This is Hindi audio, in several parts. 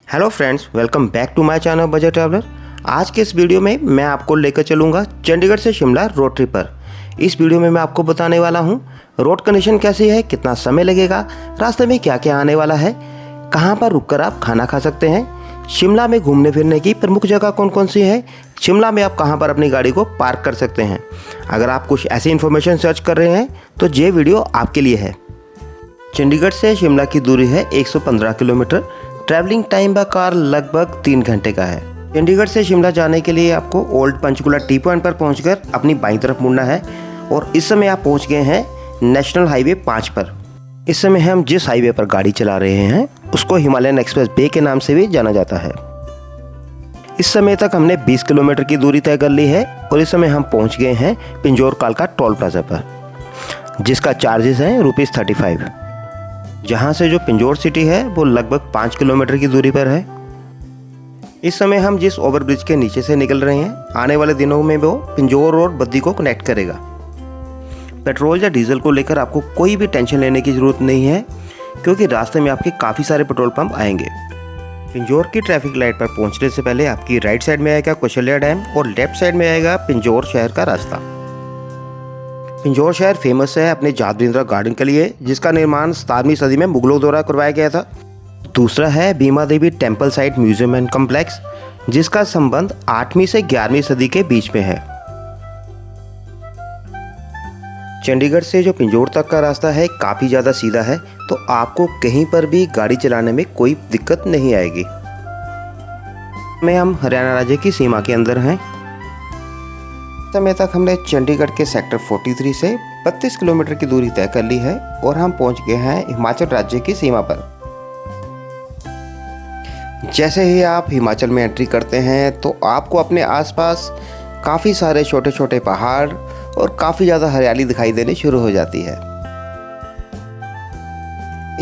Hello friends, welcome back to my channel budget traveller. आज के इस वीडियो में मैं आपको लेकर चलूँगा चंडीगढ़ से शिमला रोड ट्रिप पर। इस वीडियो में मैं आपको बताने वाला हूँ रोड कंडीशन कैसी है, कितना समय लगेगा, रास्ते में क्या क्या आने वाला है, कहाँ पर रुककर आप खाना खा सकते हैं, शिमला में घूमने फिरने की प्रमुख जगह कौन कौन सी है, शिमला में आप कहाँ पर अपनी गाड़ी को पार्क कर सकते हैं। अगर आप कुछ ऐसी इन्फॉर्मेशन सर्च कर रहे हैं तो ये वीडियो आपके लिए है। चंडीगढ़ से शिमला की दूरी है 115 kilometre. Travelling time by car लगभग 3 घंटे का है। चंडीगढ़ से शिमला जाने के लिए आपको ओल्ड पंचकुला टी पॉइंट पर पहुंचकर अपनी बाईं तरफ मुड़ना है और इस समय आप पहुंच गए हैं नेशनल हाईवे 5 पर। इस समय हम जिस हाईवे पर गाड़ी चला रहे हैं उसको हिमालयन एक्सप्रेस वे के नाम से भी जाना जाता है। इस समय तक हमने 20 किलोमीटर की दूरी तय कर ली है और इस समय हम पहुँच गए हैं पिंजौर कालका टोल प्लाजा पर, जिसका चार्जेस है ₹35। जहाँ से जो पिंजौर सिटी है वो लगभग 5 किलोमीटर की दूरी पर है। इस समय हम जिस ओवरब्रिज के नीचे से निकल रहे हैं, आने वाले दिनों में वो पिंजौर और बद्दी को कनेक्ट करेगा। पेट्रोल या डीजल को लेकर आपको कोई भी टेंशन लेने की ज़रूरत नहीं है, क्योंकि रास्ते में आपके काफ़ी सारे पेट्रोल पंप आएंगे। पिंजौर की ट्रैफिक लाइट पर पहुँचने से पहले आपकी राइट साइड में आएगा कौशल्या डैम और लेफ्ट साइड में आएगा पिंजौर शहर का रास्ता। पिंजौर शहर फेमस है अपने जात बिंद्रा गार्डन के लिए, जिसका निर्माण 17वीं सदी में मुगलों द्वारा करवाया गया था। दूसरा है Bhima Devi temple site museum and complex, जिसका संबंध 8वीं से 11वीं सदी के बीच में है। चंडीगढ़ से जो पिंजौर तक का रास्ता है काफ़ी ज़्यादा सीधा है, तो आपको कहीं पर भी गाड़ी चलाने में कोई दिक्कत नहीं आएगी। हम हरियाणा राज्य की सीमा के अंदर हैं। समय तक हमने चंडीगढ़ के सेक्टर 43 से 32 किलोमीटर की दूरी तय कर ली है और हम पहुंच गए हैं हिमाचल राज्य की सीमा पर। जैसे ही आप हिमाचल में एंट्री करते हैं तो आपको अपने आसपास काफ़ी सारे छोटे छोटे पहाड़ और काफ़ी ज़्यादा हरियाली दिखाई देनी शुरू हो जाती है।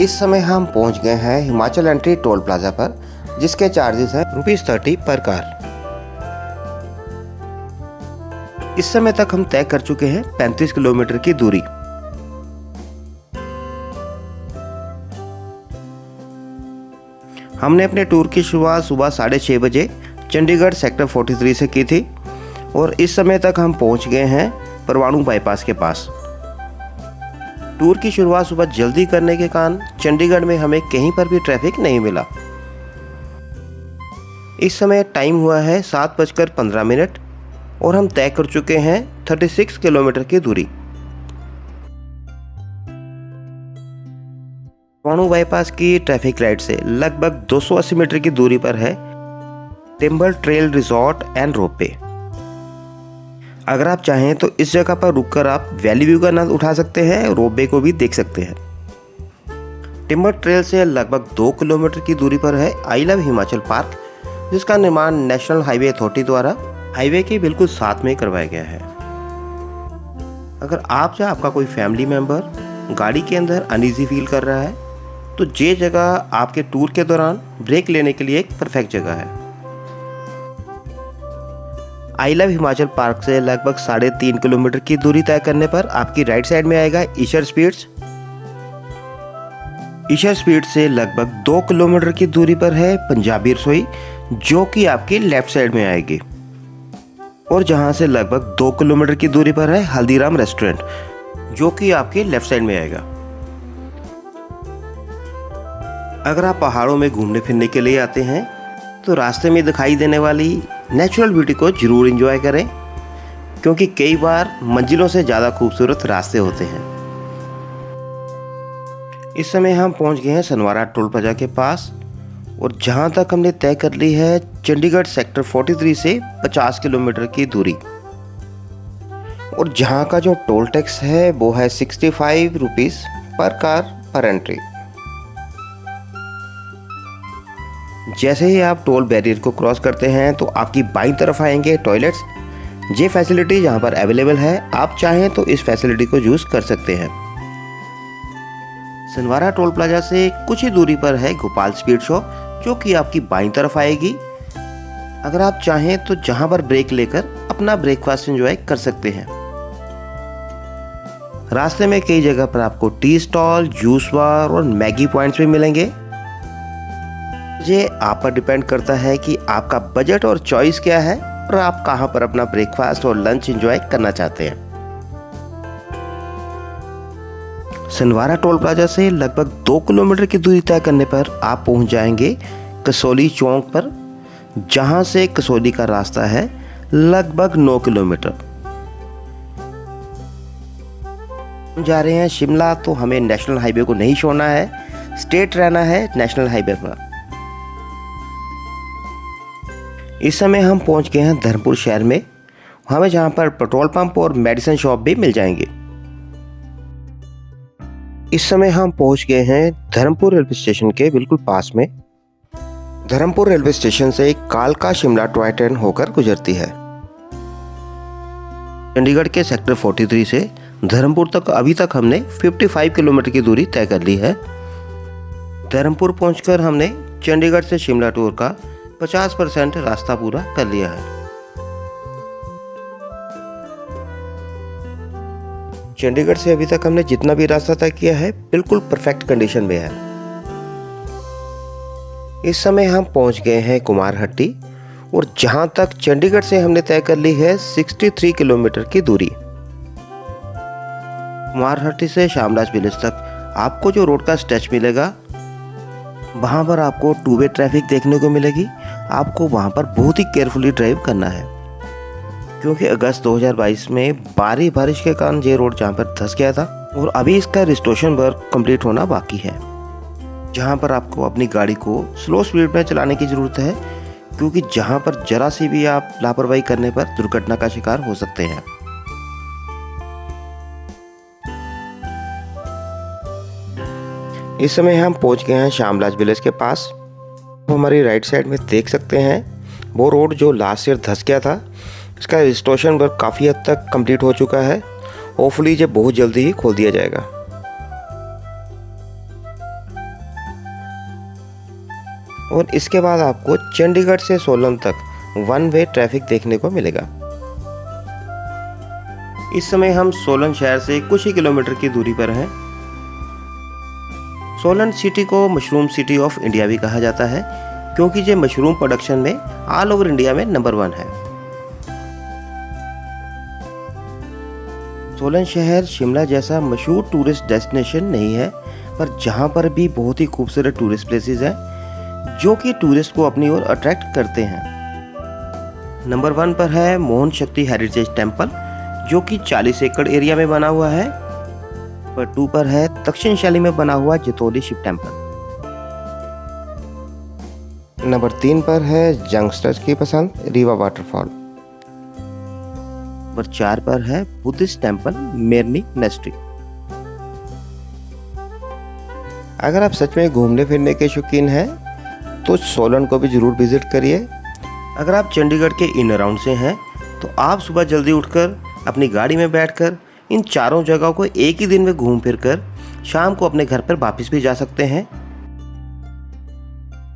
इस समय हम पहुंच गए हैं हिमाचल एंट्री टोल प्लाजा पर, जिसके चार्जेस हैं ₹30 पर कार। इस समय तक हम तय कर चुके हैं 35 किलोमीटर की दूरी। हमने अपने टूर की शुरुआत सुबह 6:30 बजे चंडीगढ़ सेक्टर 43 से की थी और इस समय तक हम पहुंच गए हैं परवाणु बाईपास के पास। टूर की शुरुआत सुबह जल्दी करने के कारण चंडीगढ़ में हमें कहीं पर भी ट्रैफिक नहीं मिला। इस समय टाइम हुआ है 7:15 और हम तय कर चुके हैं 36 किलोमीटर की दूरी। परवाणु बाईपास की ट्रैफिक लाइट से लगभग 280 मीटर की दूरी पर है timber trail resort and ropeway. अगर आप चाहें तो इस जगह पर रुककर आप वैली व्यू का आनंद उठा सकते हैं, रोपवे को भी देख सकते हैं। टिम्बर ट्रेल से लगभग 2 किलोमीटर की दूरी पर है आई लव हिमाचल पार्क, जिसका निर्माण नेशनल हाईवे अथॉरिटी द्वारा हाईवे के बिल्कुल साथ में करवाया गया है। अगर आप या आपका कोई फैमिली मेंबर गाड़ी के अंदर अनईजी फील कर रहा है तो ये जगह आपके टूर के दौरान ब्रेक लेने के लिए एक परफेक्ट जगह है। आई लव हिमाचल पार्क से लगभग 3.5 किलोमीटर की दूरी तय करने पर आपकी राइट साइड में आएगा ईशर स्पीड्स। ईशर स्पीड से लगभग 2 किलोमीटर की दूरी पर है पंजाबी रसोई, जो कि आपकी लेफ्ट साइड में आएगी, और जहां से लगभग 2 किलोमीटर की दूरी पर है हल्दीराम रेस्टोरेंट, जो कि आपके लेफ्ट साइड में आएगा। अगर आप पहाड़ों में घूमने फिरने के लिए आते हैं तो रास्ते में दिखाई देने वाली नेचुरल ब्यूटी को जरूर एंजॉय करें, क्योंकि कई बार मंजिलों से ज़्यादा खूबसूरत रास्ते होते हैं। इस समय हम पहुंच गए हैं सनवारा टोल प्लाजा के पास और जहां तक हमने तय कर ली है चंडीगढ़ सेक्टर 43 से 50 किलोमीटर की दूरी, और जहां का जो टोल टैक्स है वो है ₹65 पर कार पर एंट्री। जैसे ही आप टोल बैरियर को क्रॉस करते हैं तो आपकी बाईं तरफ आएंगे टॉयलेट्स। ये फैसिलिटी यहाँ पर अवेलेबल है, आप चाहें तो इस फैसिलिटी को यूज़ कर सकते हैं। सनवारा टोल प्लाजा से कुछ ही दूरी पर है गोपाल स्पीड शॉप, जो कि आपकी बाईं तरफ आएगी। अगर आप चाहें तो जहां पर ब्रेक लेकर अपना ब्रेकफास्ट एंजॉय कर सकते हैं। रास्ते में कई जगह पर आपको टी स्टॉल, जूस बार और मैगी पॉइंट्स भी मिलेंगे। ये आप पर डिपेंड करता है कि आपका बजट और चॉइस क्या है और आप कहां पर अपना ब्रेकफास्ट और लंच एंजॉय करना चाहते हैं। सनवारा टोल प्लाजा से लगभग 2 किलोमीटर की दूरी तय करने पर आप पहुंच जाएंगे कसौली चौक पर, जहां से कसौली का रास्ता है लगभग 9 किलोमीटर। हम जा रहे हैं शिमला, तो हमें नेशनल हाईवे को नहीं छोड़ना है, स्ट्रेट रहना है नेशनल हाईवे पर। इस समय हम पहुंच गए हैं धर्मपुर शहर में, हमें जहां पर पेट्रोल पंप और मेडिसिन शॉप भी मिल जाएंगे। इस समय हम पहुंच गए हैं धर्मपुर रेलवे स्टेशन के बिल्कुल पास में। धर्मपुर रेलवे स्टेशन से कालका शिमला टॉय ट्रेन होकर गुजरती है। चंडीगढ़ के सेक्टर 43 से धर्मपुर तक अभी तक हमने 55 किलोमीटर की दूरी तय कर ली है। धर्मपुर पहुंचकर हमने चंडीगढ़ से शिमला टूर का 50% रास्ता पूरा कर लिया है। चंडीगढ़ से अभी तक हमने जितना भी रास्ता तय किया है बिल्कुल परफेक्ट कंडीशन में है। इस समय हम पहुंच गए हैं कुमारहट्टी, और जहां तक चंडीगढ़ से हमने तय कर ली है 63 किलोमीटर की दूरी। कुमारहट्टी से शामलाज विलेज तक आपको जो रोड का स्ट्रेच मिलेगा, वहां पर आपको 2 वे ट्रैफिक देखने को मिलेगी। आपको वहां पर बहुत ही केयरफुली ड्राइव करना है, क्योंकि अगस्त 2022 में भारी बारिश के कारण ये रोड जहाँ पर धंस गया था, और अभी इसका रिस्टोरेशन वर्क कंप्लीट होना बाकी है, जहाँ पर आपको अपनी गाड़ी को स्लो स्पीड में चलाने की ज़रूरत है, क्योंकि जहाँ पर जरा सी भी आप लापरवाही करने पर दुर्घटना का शिकार हो सकते हैं। इस समय हम पहुँच गए हैं शामलाज विलेज के पास। हमारी राइट साइड में देख सकते हैं वो रोड जो लास्ट ईयर धंस गया था, इसका रिस्टोरेशन वर्क काफ़ी हद तक कंप्लीट हो चुका है। होपफुली ये बहुत जल्दी ही खोल दिया जाएगा। और इसके बाद आपको चंडीगढ़ से सोलन तक 1 वे ट्रैफिक देखने को मिलेगा। इस समय हम सोलन शहर से कुछ ही किलोमीटर की दूरी पर हैं। सोलन सिटी को मशरूम सिटी ऑफ इंडिया भी कहा जाता है, क्योंकि ये मशरूम प्रोडक्शन में ऑल ओवर इंडिया में नंबर 1 है। सोलन शहर शिमला जैसा मशहूर टूरिस्ट डेस्टिनेशन नहीं है, पर जहाँ पर भी बहुत ही खूबसूरत टूरिस्ट प्लेसेस हैं जो कि टूरिस्ट को अपनी ओर अट्रैक्ट करते हैं। नंबर 1 पर है मोहन शक्ति हेरिटेज टेम्पल, जो कि 40 एकड़ एरिया में बना हुआ है। नंबर 2 पर है दक्षिण शैली में बना हुआ जतौली शिव टेम्पल। नंबर 3 पर है यंगस्टर्स की पसंद रीवा वाटरफॉल। नंबर 4 पर है बुद्धिस्ट टेम्पल मेरनी नेस्ट्री। अगर आप सच में घूमने फिरने के शौकीन हैं तो सोलन को भी जरूर विजिट करिए। अगर आप चंडीगढ़ के इन अराउंड से हैं तो आप सुबह जल्दी उठकर अपनी गाड़ी में बैठकर इन चारों जगहों को एक ही दिन में घूम फिर कर शाम को अपने घर पर वापस भी जा सकते हैं।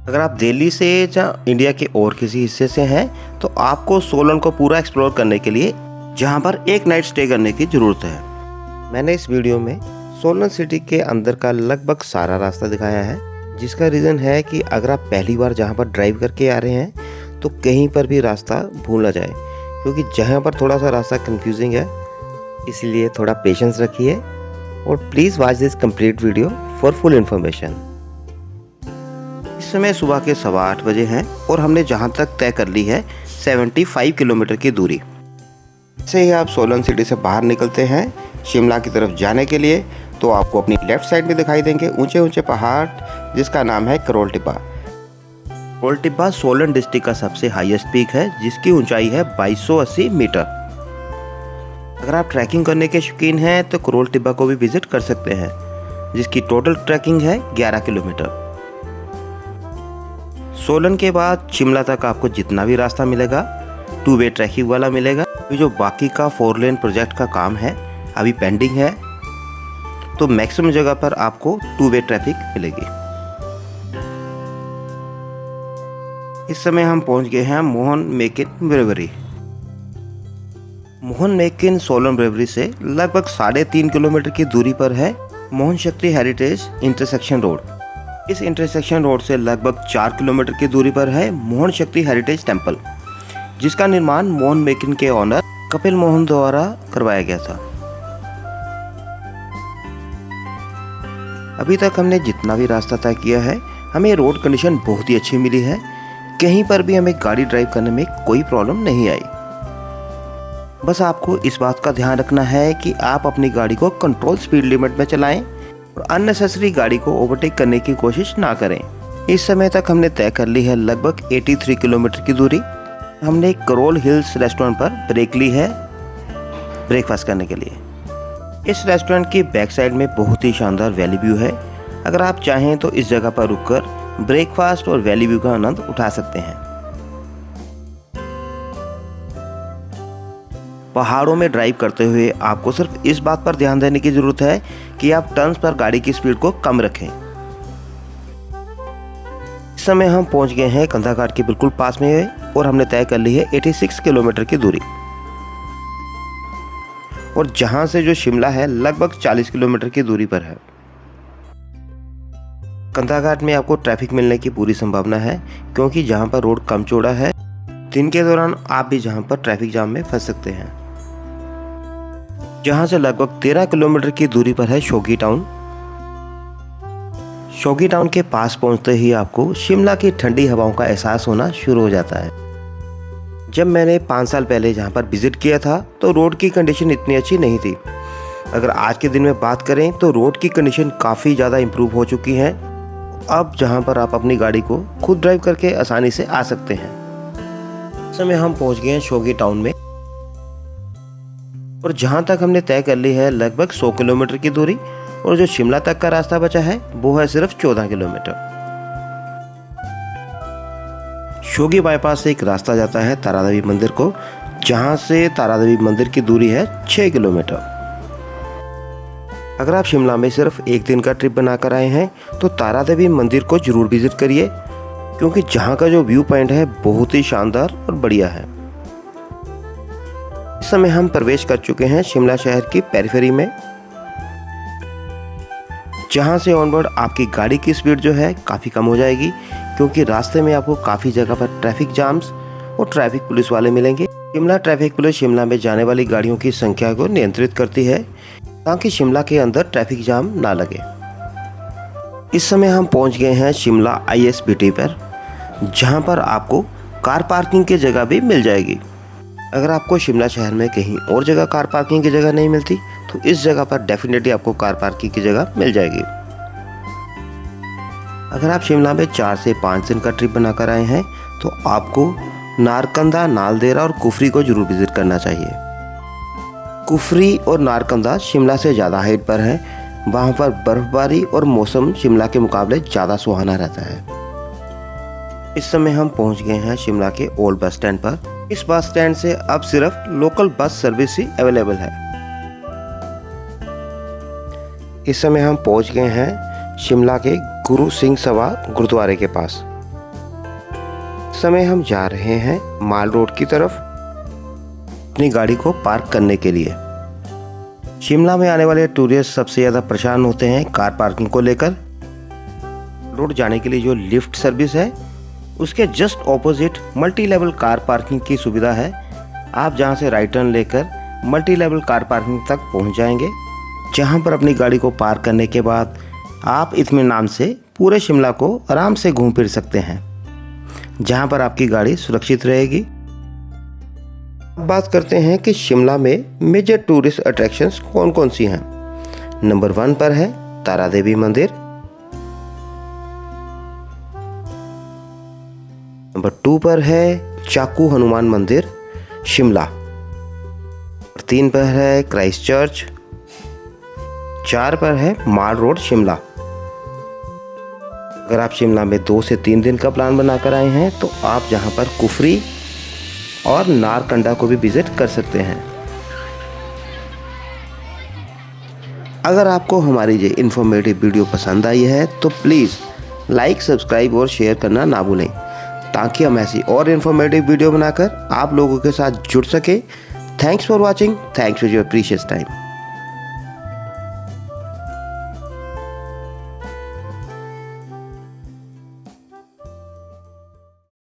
अगर आप दिल्ली से या इंडिया के और किसी हिस्से से हैं तो आपको सोलन को पूरा एक्सप्लोर करने के लिए जहां पर एक नाइट स्टे करने की ज़रूरत है। मैंने इस वीडियो में सोलन सिटी के अंदर का लगभग सारा रास्ता दिखाया है, जिसका रीज़न है कि अगर आप पहली बार जहां पर ड्राइव करके आ रहे हैं तो कहीं पर भी रास्ता भूल ना जाए, क्योंकि जहां पर थोड़ा सा रास्ता कंफ्यूजिंग है, इसलिए थोड़ा पेशेंस रखिए और please watch this complete video for full information. इस समय सुबह के 8:15 बजे हैं और हमने जहां तक तय कर ली है 75 किलोमीटर की दूरी। जैसे ही आप सोलन सिटी से बाहर निकलते हैं शिमला की तरफ जाने के लिए, तो आपको अपनी लेफ्ट साइड में दिखाई देंगे ऊंचे ऊंचे पहाड़, जिसका नाम है करोल टिब्बा। करोल टिब्बा सोलन डिस्ट्रिक्ट का सबसे हाईएस्ट पीक है, जिसकी ऊंचाई है 2280 मीटर। अगर आप ट्रैकिंग करने के शौकीन हैं तो करोल टिब्बा को भी विजिट कर सकते हैं, जिसकी टोटल ट्रैकिंग है 11 किलोमीटर। सोलन के बाद शिमला तक आपको जितना भी रास्ता मिलेगा 2 वे ट्रैकिंग वाला मिलेगा। जो बाकी का 4 लेन प्रोजेक्ट का काम है अभी पेंडिंग है, तो मैक्सिमम जगह पर आपको 2 वे ट्रैफिक मिलेगी। इस समय हम पहुंच गए हैं Mohan Meakin bravery. Mohan Meakin Solan bravery से लगभग 3.5 किलोमीटर की दूरी पर है मोहन शक्ति हेरिटेज इंटरसेक्शन रोड। इस इंटरसेक्शन रोड से लगभग 4 किलोमीटर की दूरी पर है मोहन शक्ति हेरिटेज टेम्पल, जिसका निर्माण मोहन मेकिन के ऑनर कपिल मोहन द्वारा करवाया गया था। अभी तक हमने जितना भी रास्ता तय किया है, हमें रोड कंडीशन बहुत ही अच्छी मिली है। कहीं पर भी हमें गाड़ी ड्राइव करने में कोई प्रॉब्लम नहीं आई। बस आपको इस बात का ध्यान रखना है कि आप अपनी गाड़ी को कंट्रोल स्पीड लिमिट में चलाएं और अननेसेसरी गाड़ी को ओवरटेक करने की कोशिश ना करें। इस समय तक हमने तय कर ली है लगभग 83 किलोमीटर की दूरी। हमने करोल हिल्स रेस्टोरेंट पर ब्रेक ली है ब्रेकफास्ट करने के लिए। इस रेस्टोरेंट की बैक साइड में बहुत ही शानदार वैली व्यू है। अगर आप चाहें तो इस जगह पर रुककर ब्रेकफास्ट और वैली व्यू का आनंद उठा सकते हैं। पहाड़ों में ड्राइव करते हुए आपको सिर्फ इस बात पर ध्यान देने की जरूरत है कि आप टर्न्स पर गाड़ी की स्पीड को कम रखें। इस समय हम पहुंच गए हैं कंधा घाट के बिल्कुल पास में और हमने तय कर ली है 86 किलोमीटर की दूरी। और जहां से जो शिमला है लगभग 40 किलोमीटर की दूरी पर है। कंधा घाट में आपको ट्रैफिक मिलने की पूरी संभावना है, क्योंकि जहां पर रोड कम चौड़ा है, दिन के दौरान आप भी जहां पर ट्रैफिक जाम में फंस सकते हैं। जहां से लगभग 13 किलोमीटर की दूरी पर है शोगी टाउन। शोगी टाउन के पास पहुंचते ही आपको शिमला की ठंडी हवाओं का एहसास होना शुरू हो जाता है। जब मैंने 5 साल पहले जहां पर विजिट किया था तो रोड की कंडीशन इतनी अच्छी नहीं थी। अगर आज के दिन में बात करें तो रोड की कंडीशन काफ़ी ज़्यादा इम्प्रूव हो चुकी है। अब जहां पर आप अपनी गाड़ी को खुद ड्राइव करके आसानी से आ सकते हैं। इस समय हम पहुंच गए हैं शोगी टाउन में और जहां तक हमने तय कर ली है लगभग 100 किलोमीटर की दूरी, और जो शिमला तक का रास्ता बचा है वो है सिर्फ 14 किलोमीटर। शोगी बाईपास से एक रास्ता जाता है तारा देवी मंदिर को, जहां से तारा देवी मंदिर की दूरी है 6 किलोमीटर। अगर आप शिमला में सिर्फ एक दिन का ट्रिप बनाकर आए हैं तो तारा देवी मंदिर को जरूर विजिट करिए, क्योंकि जहां का जो व्यू पॉइंट है बहुत ही शानदार और बढ़िया है। इस समय हम प्रवेश कर चुके हैं शिमला शहर की पेरिफेरी में, जहां से ऑनवर्ड आपकी गाड़ी की स्पीड जो है काफ़ी कम हो जाएगी, क्योंकि रास्ते में आपको काफ़ी जगह पर ट्रैफिक जाम्स और ट्रैफिक पुलिस वाले मिलेंगे। शिमला ट्रैफिक पुलिस शिमला में जाने वाली गाड़ियों की संख्या को नियंत्रित करती है ताकि शिमला के अंदर ट्रैफिक जाम ना लगे। इस समय हम पहुंच गए हैं शिमला ISBT पर, जहां पर आपको कार पार्किंग की जगह भी मिल जाएगी। अगर आपको शिमला शहर में कहीं और जगह कार पार्किंग की जगह नहीं मिलती तो इस जगह पर डेफिनेटली आपको कार पार्किंग की जगह मिल जाएगी। अगर आप शिमला में 4 से 5 दिन का ट्रिप बनाकर आए हैं तो आपको नारकंदा, नालदेहरा और कुफरी को जरूर विजिट करना चाहिए। कुफरी और नारकंदा शिमला से ज़्यादा हाइट पर है, वहाँ पर बर्फबारी और मौसम शिमला के मुकाबले ज़्यादा सुहाना रहता है। इस समय हम पहुँच गए हैं शिमला के ओल्ड बस स्टैंड पर। इस बस स्टैंड से अब सिर्फ लोकल बस सर्विस ही अवेलेबल है। इस समय हम पहुँच गए हैं शिमला के गुरु सिंह सभा गुरुद्वारे के पास। इस समय हम जा रहे हैं माल रोड की तरफ अपनी गाड़ी को पार्क करने के लिए। शिमला में आने वाले टूरिस्ट सबसे ज़्यादा परेशान होते हैं कार पार्किंग को लेकर। रोड जाने के लिए जो लिफ्ट सर्विस है उसके just opposite multi level car parking की सुविधा है। आप जहां से राइट टर्न लेकर मल्टी लेवल कार पार्किंग तक पहुंच जाएंगे, जहां पर अपनी गाड़ी को पार्क करने के बाद आप इत्मीनान से पूरे शिमला को आराम से घूम फिर सकते हैं, जहां पर आपकी गाड़ी सुरक्षित रहेगी। अब बात करते हैं कि शिमला में मेजर टूरिस्ट अट्रैक्शंस कौन कौन सी हैं। नंबर 1 पर है तारा देवी मंदिर, नंबर 2 पर है चाकू हनुमान मंदिर शिमला, 3 पर है क्राइस्ट चर्च, 4 पर है माल रोड शिमला। अगर आप शिमला में 2 से 3 दिन का प्लान बनाकर आए हैं तो आप जहां पर कुफरी और नारकंडा को भी विजिट कर सकते हैं। अगर आपको हमारी ये इन्फॉर्मेटिव वीडियो पसंद आई है तो प्लीज़ लाइक, सब्सक्राइब और शेयर करना ना भूलें, ताकि हम ऐसी और इन्फॉर्मेटिव वीडियो बनाकर आप लोगों के साथ जुड़ सके। Thanks for watching, thanks for your precious time.